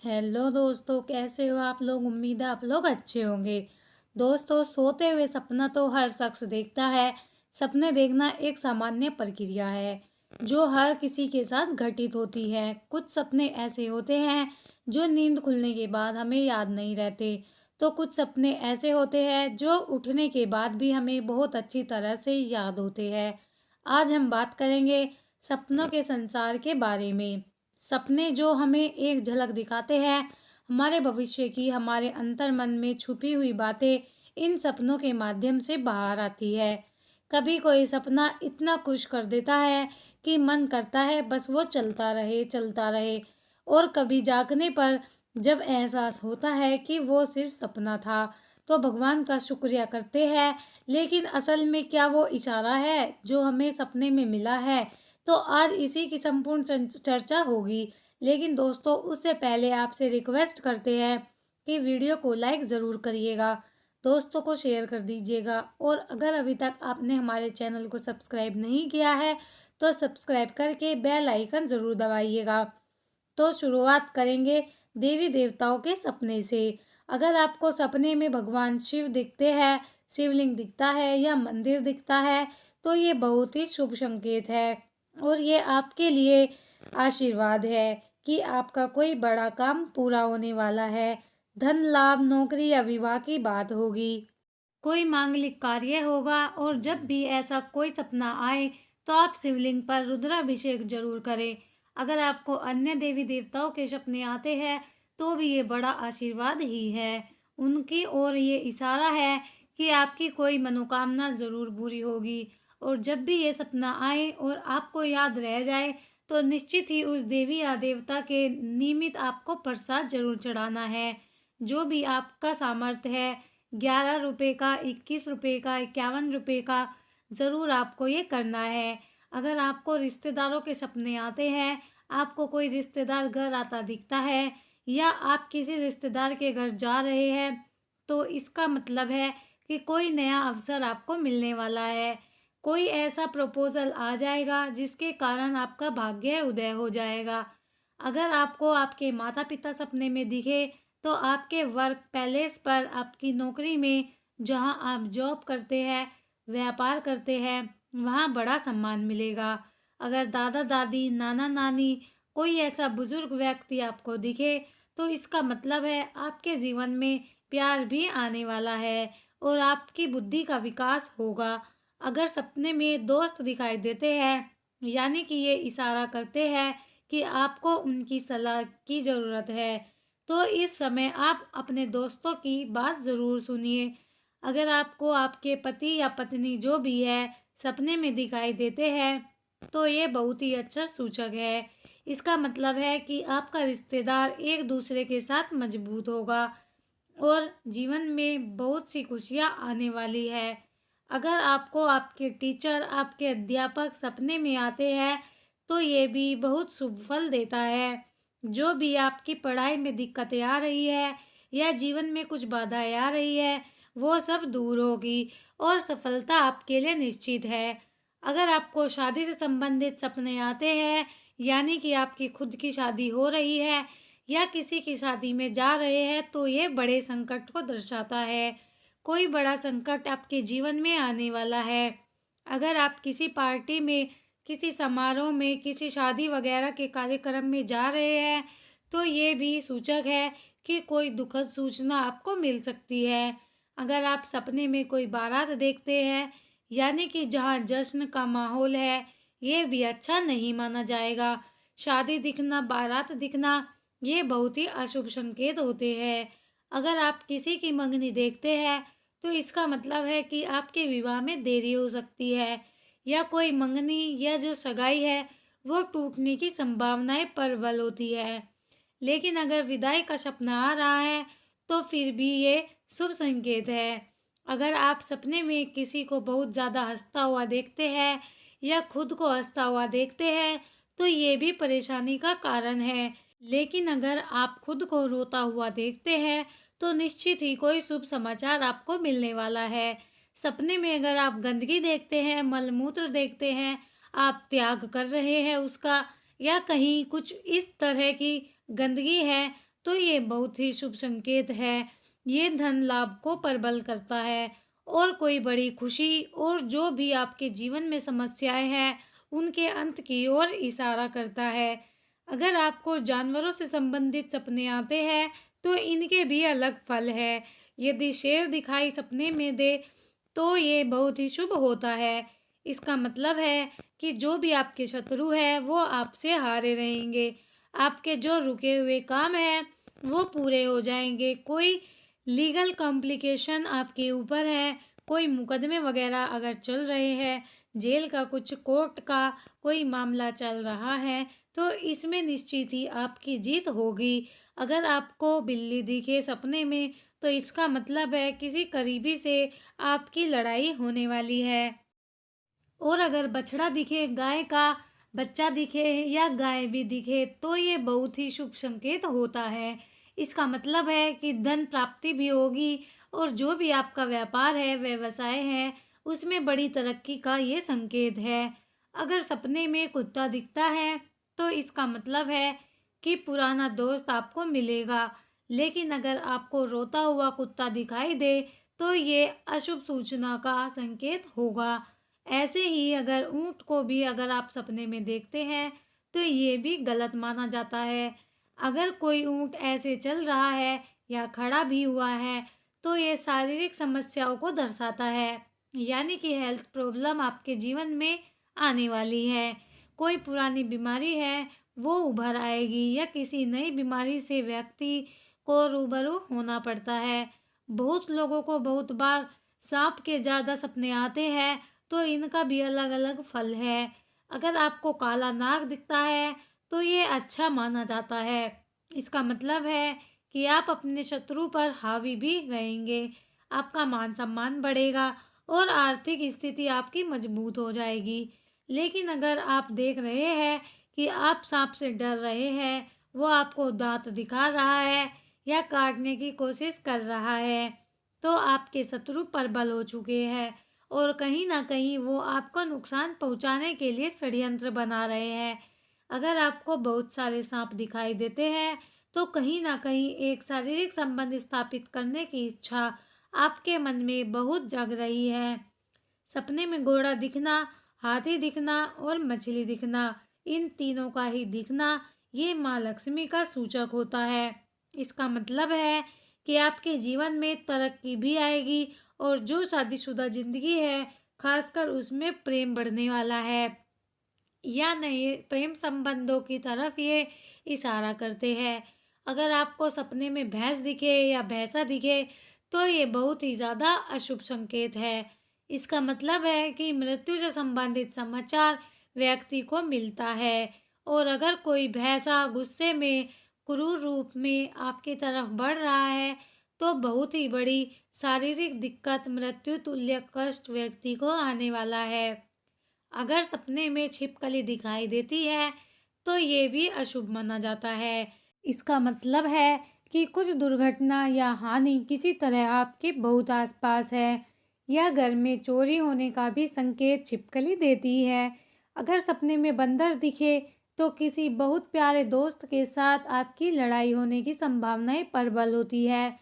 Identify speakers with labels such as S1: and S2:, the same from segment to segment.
S1: Hello दोस्तों, कैसे हो आप लोग। उम्मीद है आप लोग अच्छे होंगे। दोस्तों, सोते हुए सपना तो हर शख्स देखता है। सपने देखना एक सामान्य प्रक्रिया है जो हर किसी के साथ घटित होती है। कुछ सपने ऐसे होते हैं जो नींद खुलने के बाद हमें याद नहीं रहते, तो कुछ सपने ऐसे होते हैं जो उठने के बाद भी हमें बहुत अच्छी तरह से याद होते हैं। आज हम बात करेंगे सपनों के संसार के बारे में। सपने जो हमें एक झलक दिखाते हैं हमारे भविष्य की, हमारे अंतर मन में छुपी हुई बातें इन सपनों के माध्यम से बाहर आती है। कभी कोई सपना इतना खुश कर देता है कि मन करता है बस वो चलता रहे। और कभी जागने पर जब एहसास होता है कि वो सिर्फ सपना था, तो भगवान का शुक्रिया करते हैं। लेकिन असल में क्या वो इशारा है जो हमें सपने में मिला है? तो आज इसी की संपूर्ण चर्चा होगी। लेकिन दोस्तों, उससे पहले आपसे रिक्वेस्ट करते हैं कि वीडियो को लाइक ज़रूर करिएगा, दोस्तों को शेयर कर दीजिएगा, और अगर अभी तक आपने हमारे चैनल को सब्सक्राइब नहीं किया है तो सब्सक्राइब करके बेल आइकन ज़रूर दबाइएगा। तो शुरुआत करेंगे देवी देवताओं के सपने से। अगर आपको सपने में भगवान शिव दिखते हैं, शिवलिंग दिखता है या मंदिर दिखता है, तो ये बहुत ही शुभ संकेत है और ये आपके लिए आशीर्वाद है कि आपका कोई बड़ा काम पूरा होने वाला है। धन लाभ, नौकरी या विवाह की बात होगी, कोई मांगलिक कार्य होगा। और जब भी ऐसा कोई सपना आए तो आप शिवलिंग पर रुद्राभिषेक जरूर करें। अगर आपको अन्य देवी देवताओं के सपने आते हैं तो भी ये बड़ा आशीर्वाद ही है उनकी, और ये इशारा है कि आपकी कोई मनोकामना जरूर पूरी होगी। और जब भी ये सपना आए और आपको याद रह जाए तो निश्चित ही उस देवी या देवता के निमित्त आपको प्रसाद जरूर चढ़ाना है। जो भी आपका सामर्थ्य है, 11 रुपये का, 21 रुपये का, 51 रुपये का, ज़रूर आपको ये करना है। अगर आपको रिश्तेदारों के सपने आते हैं, आपको कोई रिश्तेदार घर आता दिखता है या आप किसी रिश्तेदार के घर जा रहे हैं, तो इसका मतलब है कि कोई नया अवसर आपको मिलने वाला है। कोई ऐसा प्रपोजल आ जाएगा जिसके कारण आपका भाग्य उदय हो जाएगा। अगर आपको आपके माता पिता सपने में दिखे तो आपके वर्क पैलेस पर, आपकी नौकरी में, जहां आप जॉब करते हैं, व्यापार करते हैं, वहां बड़ा सम्मान मिलेगा। अगर दादा दादी, नाना नानी, कोई ऐसा बुजुर्ग व्यक्ति आपको दिखे तो इसका मतलब है आपके जीवन में प्यार भी आने वाला है और आपकी बुद्धि का विकास होगा। अगर सपने में दोस्त दिखाई देते हैं, यानी कि ये इशारा करते हैं कि आपको उनकी सलाह की ज़रूरत है, तो इस समय आप अपने दोस्तों की बात ज़रूर सुनिए। अगर आपको आपके पति या पत्नी जो भी है सपने में दिखाई देते हैं तो ये बहुत ही अच्छा सूचक है। इसका मतलब है कि आपका रिश्तेदार एक दूसरे के साथ मजबूत होगा और जीवन में बहुत सी खुशियाँ आने वाली है। अगर आपको आपके टीचर, आपके अध्यापक सपने में आते हैं तो ये भी बहुत शुभ फल देता है। जो भी आपकी पढ़ाई में दिक्कतें आ रही है या जीवन में कुछ बाधाएं आ रही है, वो सब दूर होगी और सफलता आपके लिए निश्चित है। अगर आपको शादी से संबंधित सपने आते हैं, यानी कि आपकी खुद की शादी हो रही है या किसी की शादी में जा रहे हैं, तो ये बड़े संकट को दर्शाता है। कोई बड़ा संकट आपके जीवन में आने वाला है। अगर आप किसी पार्टी में, किसी समारोह में, किसी शादी वगैरह के कार्यक्रम में जा रहे हैं, तो ये भी सूचक है कि कोई दुखद सूचना आपको मिल सकती है। अगर आप सपने में कोई बारात देखते हैं, यानी कि जहाँ जश्न का माहौल है, ये भी अच्छा नहीं माना जाएगा। शादी दिखना, बारात दिखना, ये बहुत ही अशुभ संकेत होते हैं। अगर आप किसी की मंगनी देखते हैं तो इसका मतलब है कि आपके विवाह में देरी हो सकती है या कोई मंगनी या जो सगाई है वो टूटने की संभावनाएं प्रबल होती है। लेकिन अगर विदाई का सपना आ रहा है तो फिर भी ये शुभ संकेत है। अगर आप सपने में किसी को बहुत ज़्यादा हंसता हुआ देखते हैं या खुद को हंसता हुआ देखते हैं तो ये भी परेशानी का कारण है। लेकिन अगर आप खुद को रोता हुआ देखते हैं तो निश्चित ही कोई शुभ समाचार आपको मिलने वाला है। सपने में अगर आप गंदगी देखते हैं, मलमूत्र देखते हैं, आप त्याग कर रहे हैं उसका, या कहीं कुछ इस तरह की गंदगी है, तो ये बहुत ही शुभ संकेत है। ये धन लाभ को प्रबल करता है और कोई बड़ी खुशी और जो भी आपके जीवन में समस्याएं हैं उनके अंत की ओर इशारा करता है। अगर आपको जानवरों से संबंधित सपने आते हैं तो इनके भी अलग फल है। यदि शेर दिखाई सपने में दे तो ये बहुत ही शुभ होता है। इसका मतलब है कि जो भी आपके शत्रु है वो आपसे हारे रहेंगे। आपके जो रुके हुए काम हैं वो पूरे हो जाएंगे। कोई लीगल कॉम्प्लिकेशन आपके ऊपर है, कोई मुकदमे वगैरह अगर चल रहे हैं, जेल का कुछ कोर्ट का कोई मामला चल रहा है तो इसमें निश्चित ही आपकी जीत होगी। अगर आपको बिल्ली दिखे सपने में तो इसका मतलब है किसी करीबी से आपकी लड़ाई होने वाली है। और अगर बछड़ा दिखे, गाय का बच्चा दिखे या गाय भी दिखे तो ये बहुत ही शुभ संकेत होता है। इसका मतलब है कि धन प्राप्ति भी होगी और जो भी आपका व्यापार है, व्यवसाय है, उसमें बड़ी तरक्की का ये संकेत है। अगर सपने में कुत्ता दिखता है तो इसका मतलब है कि पुराना दोस्त आपको मिलेगा। लेकिन अगर आपको रोता हुआ कुत्ता दिखाई दे तो ये अशुभ सूचना का संकेत होगा। ऐसे ही अगर ऊँट को भी अगर आप सपने में देखते हैं तो ये भी गलत माना जाता है। अगर कोई ऊँट ऐसे चल रहा है या खड़ा भी हुआ है तो ये शारीरिक समस्याओं को दर्शाता है, यानी कि हेल्थ प्रॉब्लम आपके जीवन में आने वाली है। कोई पुरानी बीमारी है वो उभर आएगी या किसी नई बीमारी से व्यक्ति को रूबरू होना पड़ता है। बहुत लोगों को बहुत बार सांप के ज़्यादा सपने आते हैं तो इनका भी अलग अलग फल है। अगर आपको काला नाग दिखता है तो ये अच्छा माना जाता है। इसका मतलब है कि आप अपने शत्रु पर हावी भी रहेंगे, आपका मान सम्मान बढ़ेगा और आर्थिक स्थिति आपकी मजबूत हो जाएगी। लेकिन अगर आप देख रहे हैं कि आप सांप से डर रहे हैं, वो आपको दांत दिखा रहा है या काटने की कोशिश कर रहा है, तो आपके शत्रु प्रबल हो चुके हैं और कहीं ना कहीं वो आपको नुकसान पहुंचाने के लिए षड्यंत्र बना रहे हैं। अगर आपको बहुत सारे सांप दिखाई देते हैं तो कहीं ना कहीं एक शारीरिक संबंध स्थापित करने की इच्छा आपके मन में बहुत जग रही है। सपने में घोड़ा दिखना, हाथी दिखना और मछली दिखना, इन तीनों का ही दिखना ये माँ लक्ष्मी का सूचक होता है। इसका मतलब है कि आपके जीवन में तरक्की भी आएगी और जो शादीशुदा जिंदगी है खासकर उसमें प्रेम बढ़ने वाला है या नए प्रेम संबंधों की तरफ ये इशारा करते हैं। अगर आपको सपने में भैंस दिखे या भैंसा दिखे तो ये बहुत ही ज़्यादा अशुभ संकेत है। इसका मतलब है कि मृत्यु से संबंधित समाचार व्यक्ति को मिलता है। और अगर कोई भैंसा गुस्से में क्रूर रूप में आपकी तरफ बढ़ रहा है तो बहुत ही बड़ी शारीरिक दिक्कत, मृत्यु तुल्य कष्ट व्यक्ति को आने वाला है। अगर सपने में छिपकली दिखाई देती है तो ये भी अशुभ माना जाता है। इसका मतलब है कि कुछ दुर्घटना या हानि किसी तरह आपके बहुत आसपास है या घर में चोरी होने का भी संकेत छिपकली देती है। अगर सपने में बंदर दिखे तो किसी बहुत प्यारे दोस्त के साथ आपकी लड़ाई होने की संभावनाएं प्रबल होती है।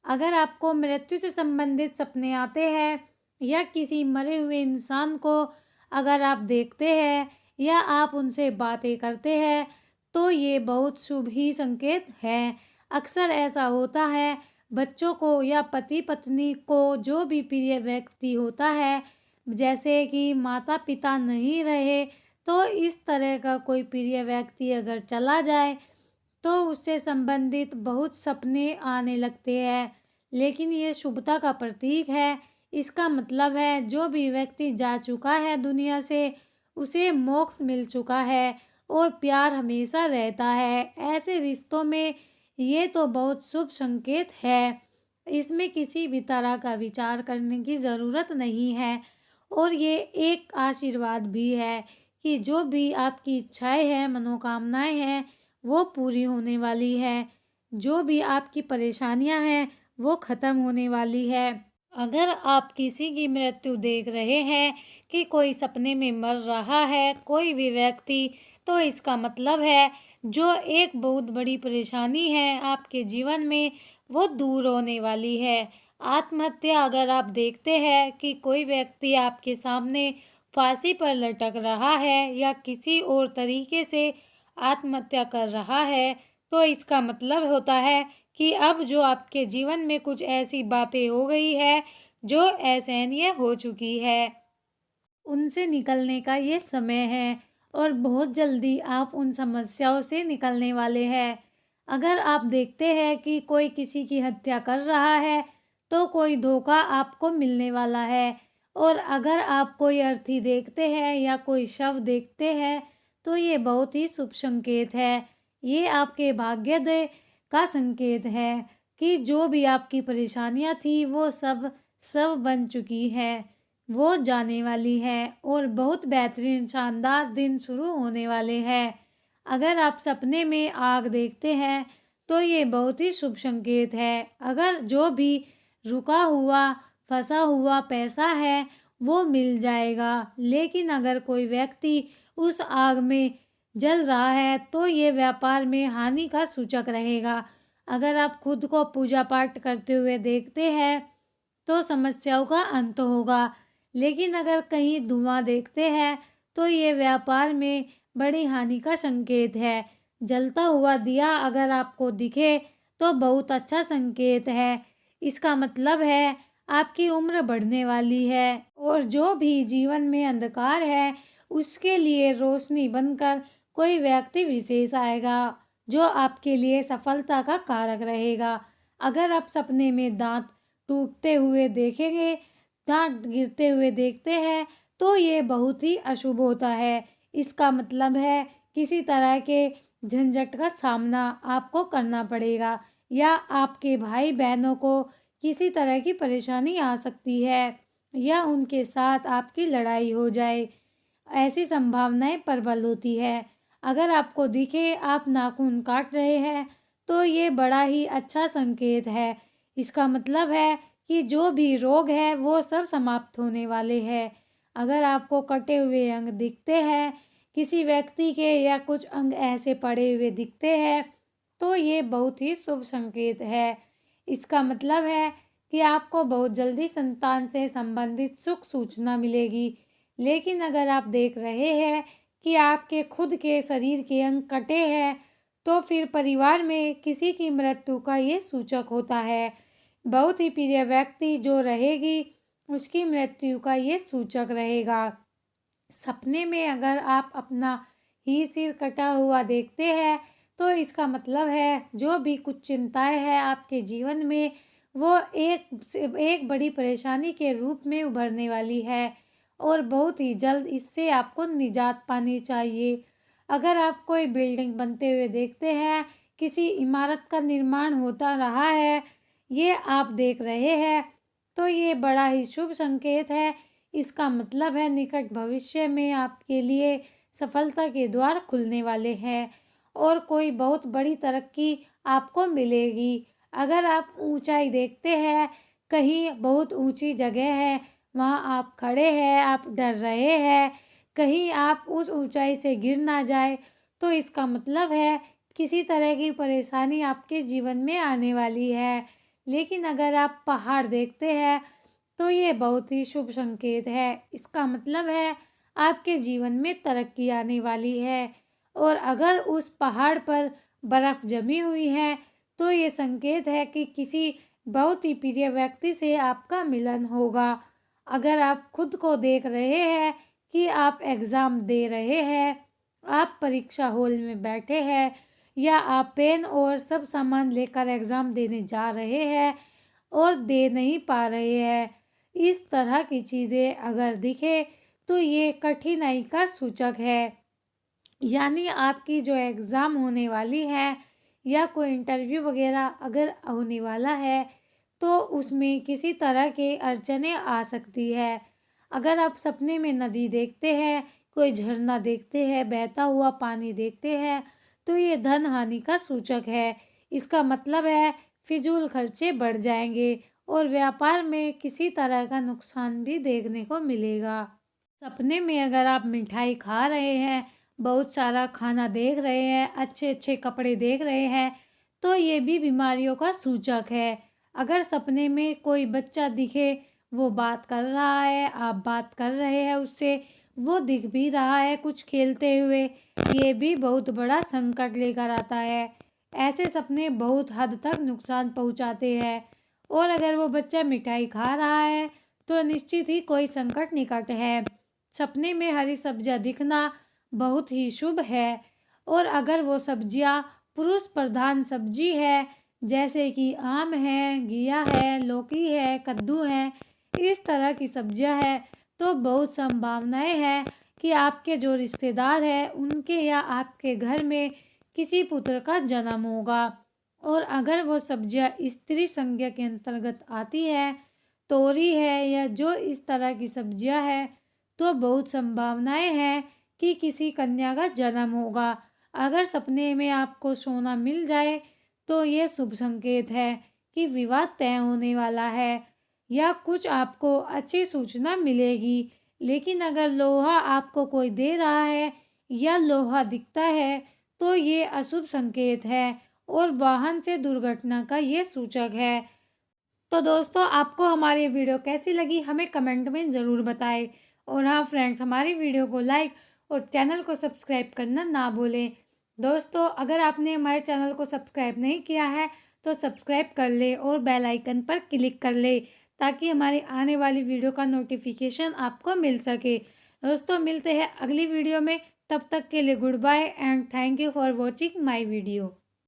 S1: अगर आपको मृत्यु से संबंधित सपने आते हैं या किसी मरे हुए इंसान को अगर आप देखते हैं या आप उनसे बातें करते हैं तो ये बहुत शुभ ही संकेत है। अक्सर ऐसा होता है बच्चों को या पति पत्नी को जो भी प्रिय व्यक्ति होता है, जैसे कि माता पिता नहीं रहे तो इस तरह का कोई प्रिय व्यक्ति अगर चला जाए तो उससे संबंधित बहुत सपने आने लगते हैं। लेकिन ये शुभता का प्रतीक है। इसका मतलब है जो भी व्यक्ति जा चुका है दुनिया से उसे मोक्ष मिल चुका है और प्यार हमेशा रहता है। ऐसे रिश्तों में ये तो बहुत शुभ संकेत है। इसमें किसी भी तरह का विचार करने की ज़रूरत नहीं है और ये एक आशीर्वाद भी है कि जो भी आपकी इच्छाएं हैं, मनोकामनाएं हैं, वो पूरी होने वाली है। जो भी आपकी परेशानियां हैं वो ख़त्म होने वाली है। अगर आप किसी की मृत्यु देख रहे हैं कि कोई सपने में मर रहा है कोई भी व्यक्ति, तो इसका मतलब है जो एक बहुत बड़ी परेशानी है आपके जीवन में, वो दूर होने वाली है। आत्महत्या अगर आप देखते हैं कि कोई व्यक्ति आपके सामने फांसी पर लटक रहा है या किसी और तरीके से आत्महत्या कर रहा है, तो इसका मतलब होता है कि अब जो आपके जीवन में कुछ ऐसी बातें हो गई है जो असहनीय हो चुकी है, उनसे निकलने का ये समय है और बहुत जल्दी आप उन समस्याओं से निकलने वाले हैं। अगर आप देखते हैं कि कोई किसी की हत्या कर रहा है, तो कोई धोखा आपको मिलने वाला है। और अगर आप कोई अर्थी देखते हैं या कोई शव देखते हैं, तो ये बहुत ही शुभ संकेत है। ये आपके भाग्योदय का संकेत है कि जो भी आपकी परेशानियां थी, वो सब बन चुकी है, वो जाने वाली है और बहुत बेहतरीन शानदार दिन शुरू होने वाले हैं। अगर आप सपने में आग देखते हैं, तो ये बहुत ही शुभ संकेत है। अगर जो भी रुका हुआ फंसा हुआ पैसा है, वो मिल जाएगा। लेकिन अगर कोई व्यक्ति उस आग में जल रहा है, तो ये व्यापार में हानि का सूचक रहेगा। अगर आप खुद को पूजा पाठ करते हुए देखते हैं, तो समस्याओं का अंत होगा। लेकिन अगर कहीं धुआं देखते हैं, तो ये व्यापार में बड़ी हानि का संकेत है। जलता हुआ दिया अगर आपको दिखे, तो बहुत अच्छा संकेत है। इसका मतलब है आपकी उम्र बढ़ने वाली है और जो भी जीवन में अंधकार है, उसके लिए रोशनी बनकर कोई व्यक्ति विशेष आएगा, जो आपके लिए सफलता का कारक रहेगा। अगर आप सपने में दांत टूटते हुए देखेंगे, दांत गिरते हुए देखते हैं, तो ये बहुत ही अशुभ होता है। इसका मतलब है किसी तरह के झंझट का सामना आपको करना पड़ेगा या आपके भाई बहनों को किसी तरह की परेशानी आ सकती है या उनके साथ आपकी लड़ाई हो जाए, ऐसी संभावनाएं प्रबल होती है। अगर आपको दिखे आप नाखून काट रहे हैं, तो ये बड़ा ही अच्छा संकेत है। इसका मतलब है कि जो भी रोग है, वो सब समाप्त होने वाले हैं। अगर आपको कटे हुए अंग दिखते हैं किसी व्यक्ति के या कुछ अंग ऐसे पड़े हुए दिखते हैं, तो ये बहुत ही शुभ संकेत है। इसका मतलब है कि आपको बहुत जल्दी संतान से संबंधित सुख सूचना मिलेगी। लेकिन अगर आप देख रहे हैं कि आपके खुद के शरीर के अंग कटे हैं, तो फिर परिवार में किसी की मृत्यु का ये सूचक होता है। बहुत ही प्रिय व्यक्ति जो रहेगी, उसकी मृत्यु का ये सूचक रहेगा। सपने में अगर आप अपना ही सिर कटा हुआ देखते हैं, तो इसका मतलब है जो भी कुछ चिंताएं हैं आपके जीवन में, वो एक बड़ी परेशानी के रूप में उभरने वाली है और बहुत ही जल्द इससे आपको निजात पानी चाहिए। अगर आप कोई बिल्डिंग बनते हुए देखते हैं, किसी इमारत का निर्माण होता रहा है, ये आप देख रहे हैं, तो ये बड़ा ही शुभ संकेत है। इसका मतलब है निकट भविष्य में आपके लिए सफलता के द्वार खुलने वाले हैं और कोई बहुत बड़ी तरक्की आपको मिलेगी। अगर आप ऊंचाई देखते हैं, कहीं बहुत ऊंची जगह है, वहाँ आप खड़े हैं, आप डर रहे हैं, कहीं आप उस ऊंचाई से गिर ना जाए, तो इसका मतलब है किसी तरह की परेशानी आपके जीवन में आने वाली है। लेकिन अगर आप पहाड़ देखते हैं, तो ये बहुत ही शुभ संकेत है। इसका मतलब है आपके जीवन में तरक्की आने वाली है और अगर उस पहाड़ पर बर्फ़ जमी हुई है, तो ये संकेत है कि किसी बहुत ही प्रिय व्यक्ति से आपका मिलन होगा। अगर आप खुद को देख रहे हैं कि आप एग्ज़ाम दे रहे हैं, आप परीक्षा हॉल में बैठे हैं या आप पेन और सब सामान लेकर एग्ज़ाम देने जा रहे हैं और दे नहीं पा रहे हैं, इस तरह की चीज़ें अगर दिखे, तो ये कठिनाई का सूचक है। यानी आपकी जो एग्ज़ाम होने वाली है या कोई इंटरव्यू वगैरह अगर होने वाला है, तो उसमें किसी तरह के अड़चनें आ सकती है। अगर आप सपने में नदी देखते हैं, कोई झरना देखते हैं, बहता हुआ पानी देखते हैं, तो ये धन हानि का सूचक है। इसका मतलब है फिजूल खर्चे बढ़ जाएंगे और व्यापार में किसी तरह का नुकसान भी देखने को मिलेगा। सपने में अगर आप मिठाई खा रहे हैं, बहुत सारा खाना देख रहे हैं, अच्छे अच्छे कपड़े देख रहे हैं, तो ये भी बीमारियों का सूचक है। अगर सपने में कोई बच्चा दिखे, वो बात कर रहा है, आप बात कर रहे हैं उससे, वो दिख भी रहा है कुछ खेलते हुए, ये भी बहुत बड़ा संकट लेकर आता है। ऐसे सपने बहुत हद तक नुकसान पहुंचाते हैं। और अगर वो बच्चा मिठाई खा रहा है तो निश्चित ही कोई संकट निकट है। सपने में हरी सब्जियां दिखना बहुत ही शुभ है। और अगर वो सब्जियां पुरुष प्रधान सब्जी है, जैसे कि आम है, घिया है, लौकी है, कद्दू है, इस तरह की सब्जियां है, तो बहुत संभावनाएं हैं कि आपके जो रिश्तेदार हैं उनके या आपके घर में किसी पुत्र का जन्म होगा। और अगर वो सब्जियां स्त्री संज्ञा के अंतर्गत आती है, तोरी है या जो इस तरह की सब्जियां है, तो बहुत संभावनाएं हैं कि किसी कन्या का जन्म होगा। अगर सपने में आपको सोना मिल जाए तो ये शुभ संकेत है कि विवाह तय होने वाला है या कुछ आपको अच्छी सूचना मिलेगी। लेकिन अगर लोहा आपको कोई दे रहा है या लोहा दिखता है तो ये अशुभ संकेत है और वाहन से दुर्घटना का ये सूचक है। तो दोस्तों, आपको हमारी वीडियो कैसी लगी हमें कमेंट में ज़रूर बताएं। और हाँ फ्रेंड्स, हमारी वीडियो को लाइक और चैनल को सब्सक्राइब करना ना भूलें। दोस्तों, अगर आपने हमारे चैनल को सब्सक्राइब नहीं किया है तो सब्सक्राइब कर ले और बेल आइकन पर क्लिक कर ले, ताकि हमारी आने वाली वीडियो का नोटिफिकेशन आपको मिल सके। दोस्तों, मिलते हैं अगली वीडियो में। तब तक के लिए goodbye and thank you for watching my video.